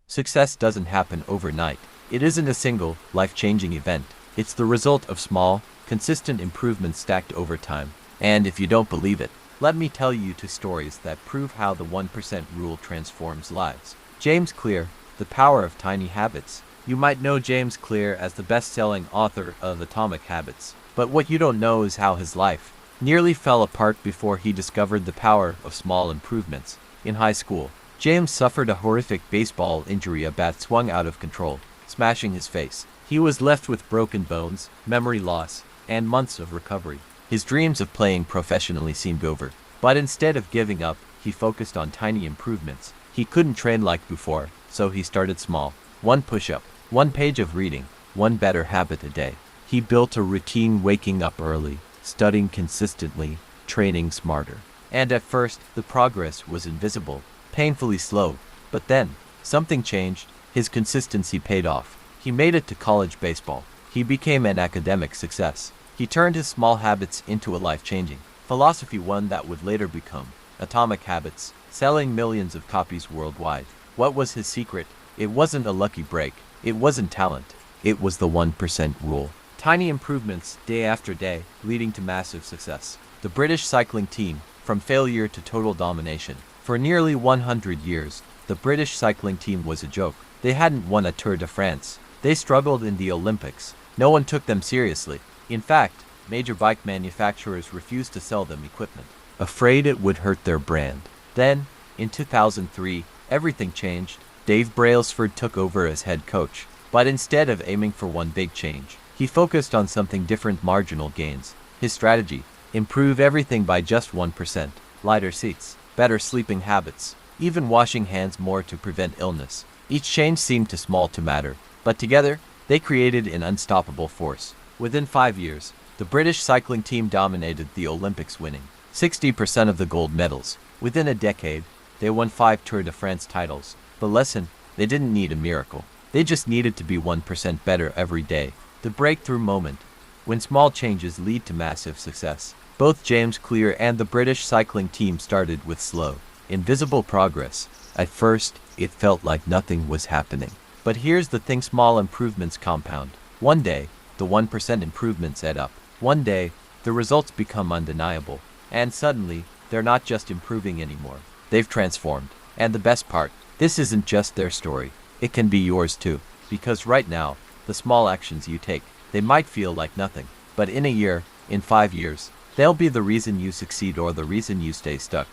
Success doesn't happen overnight. It isn't a single, life-changing event. It's the result of small, consistent improvements stacked over time. And if you don't believe it, let me tell you two stories that prove how the 1% rule transforms lives. James Clear, The Power of Tiny Habits. You might know James Clear as the best-selling author of Atomic Habits, but what you don't know is how his life nearly fell apart before he discovered the power of small improvements. In high school, James suffered a horrific baseball injury. A bat swung out of control, smashing his face. He was left with broken bones, memory loss, and months of recovery. His dreams of playing professionally seemed over, but instead of giving up, he focused on tiny improvements. He couldn't train like before, so he started small. One push-up, one page of reading, one better habit a day. He built a routine, waking up early, studying consistently, training smarter. And at first, the progress was invisible, painfully slow. But then, something changed. His consistency paid off. He made it to college baseball. He became an academic success. He turned his small habits into a life-changing philosophy, one that would later become Atomic Habits, selling millions of copies worldwide. What was his secret? It wasn't a lucky break. It wasn't talent. It was the 1% rule. Tiny improvements, day after day, leading to massive success. The British cycling team, from failure to total domination. For nearly 100 years, the British cycling team was a joke. They hadn't won a Tour de France. They struggled in the Olympics. No one took them seriously. In fact, major bike manufacturers refused to sell them equipment, afraid it would hurt their brand. Then, in 2003, everything changed. Dave Brailsford took over as head coach. But instead of aiming for one big change, he focused on something different: marginal gains. His strategy: improve everything by just 1%. Lighter seats, better sleeping habits, even washing hands more to prevent illness. Each change seemed too small to matter, but together, they created an unstoppable force. Within 5 years, the British cycling team dominated the Olympics, winning 60% of the gold medals. Within a decade, they won 5 Tour de France titles. The lesson: they didn't need a miracle. They just needed to be 1% better every day. The breakthrough moment, when small changes lead to massive success. Both James Clear and the British cycling team started with slow, invisible progress. At first, it felt like nothing was happening. But here's the thing: small improvements compound. One day, the 1% improvements add up. One day, the results become undeniable. And suddenly, they're not just improving anymore. They've transformed. And the best part, this isn't just their story. It can be yours too. Because right now, the small actions you take, they might feel like nothing. But in a year, in 5 years, they'll be the reason you succeed or the reason you stay stuck.